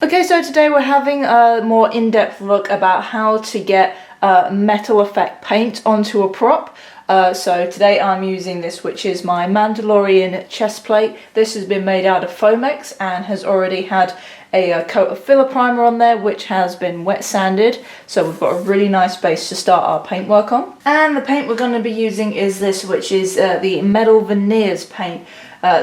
Okay, so today we're having a more in-depth look about how to get metal effect paint onto a prop. So today I'm using this, which is my Mandalorian chest plate. This has been made out of Foamex and has already had a coat of filler primer on there, which has been wet sanded. So we've got a really nice base to start our paint work on. And the paint we're going to be using is this, which is the Metal Veneers Paint.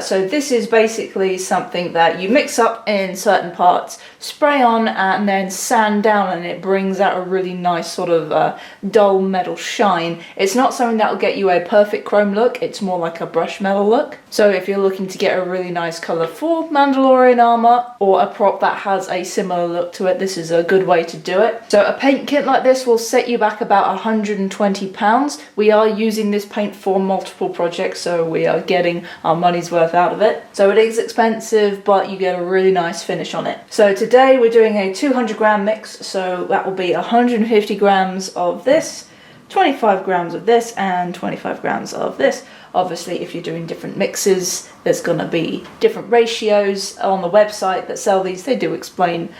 So this is basically something that you mix up in certain parts, spray on and then sand down, and it brings out a really nice sort of dull metal shine. It's not something that will get you a perfect chrome look, it's more like a brush metal look. So if you're looking to get a really nice colour for Mandalorian armour or a prop that has a similar look to it, this is a good way to do it. So a paint kit like this will set you back about £120. We are using this paint for multiple projects, so we are getting our money's worth out of it. So it is expensive, but you get a really nice finish on it. So today we're doing a 200 gram mix, so that will be 150 grams of this, 25 grams of this, and 25 grams of this. Obviously, if you're doing different mixes, there's going to be different ratios on the website that sell these. They do explain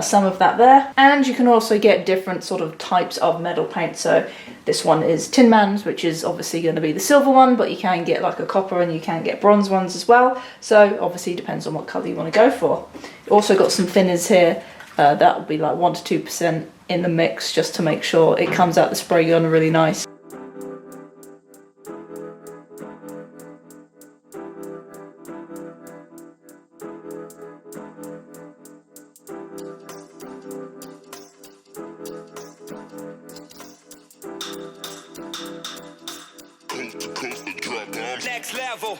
some of that there. And you can also get different sort of types of metal paint. So this one is Tin Man's, which is obviously going to be the silver one, but you can get like a copper and you can get bronze ones as well. So obviously it depends on what colour you want to go for. Also got some thinners here. That will be like 1 to 2% in the mix, just to make sure it comes out the spray gun really nice. Next level.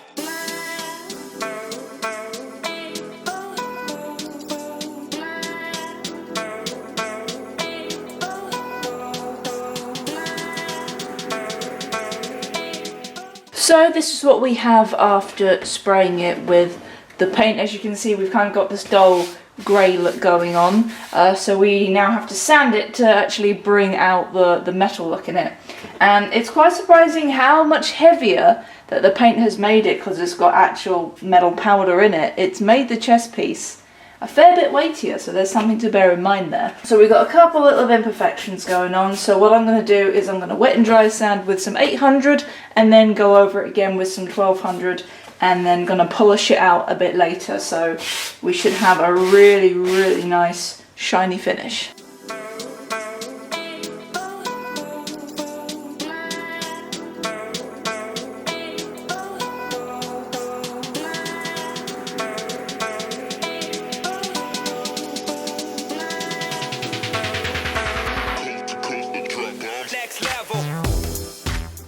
So this is what we have after spraying it with the paint. As you can see, we've kind of got this dull grey look going on. So we now have to sand it to actually bring out the metal look in it. And it's quite surprising how much heavier that the paint has made it, because it's got actual metal powder in it. It's made the chest piece a fair bit weightier, so there's something to bear in mind there. So we've got a couple little imperfections going on. So what I'm going to do is I'm going to wet and dry sand with some 800 and then go over it again with some 1200 and then going to polish it out a bit later. So we should have a really, really nice shiny finish.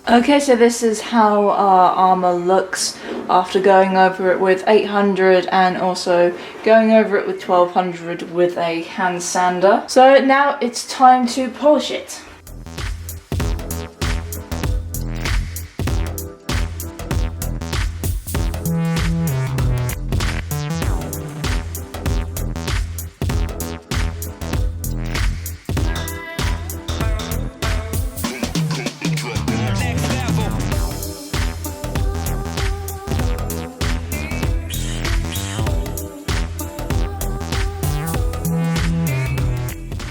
Okay, so this is how our armour looks after going over it with 800 and also going over it with 1200 with a hand sander. So now it's time to polish it.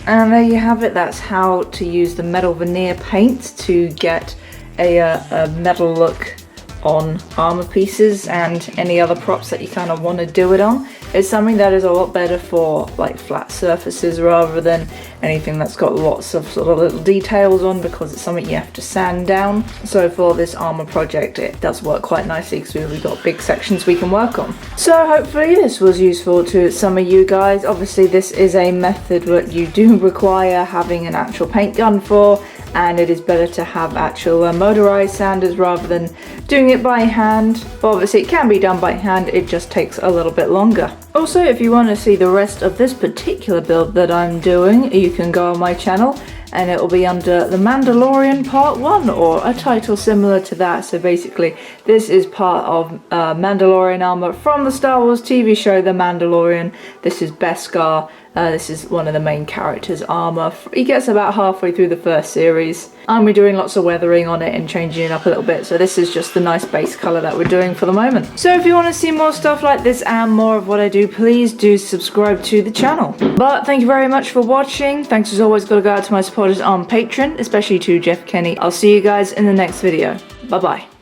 And there you have it. That's how to use the metal veneer paint to get a metal look on armor pieces and any other props that you kind of want to do it on. It's something that is a lot better for like flat surfaces rather than anything that's got lots of sort of little details on, because it's something you have to sand down. So for this armor project it does work quite nicely because we've got big sections we can work on. So hopefully this was useful to some of you guys. Obviously this is a method that you do require having an actual paint gun for, and it is better to have actual motorized sanders rather than doing it by hand. But obviously it can be done by hand, it just takes a little bit longer. Also, if you want to see the rest of this particular build that I'm doing, you can go on my channel and it will be under The Mandalorian Part 1, or a title similar to that. So basically, this is part of Mandalorian armour from the Star Wars TV show The Mandalorian. This is Beskar. This is one of the main characters' armour. He gets about halfway through the first series. And we're doing lots of weathering on it and changing it up a little bit. So this is just the nice base colour that we're doing for the moment. So if you want to see more stuff like this and more of what I do, please do subscribe to the channel. But thank you very much for watching. Thanks as always, gotta go out to my supporters on Patreon, especially to Jeff Kenny. I'll see you guys in the next video. Bye bye.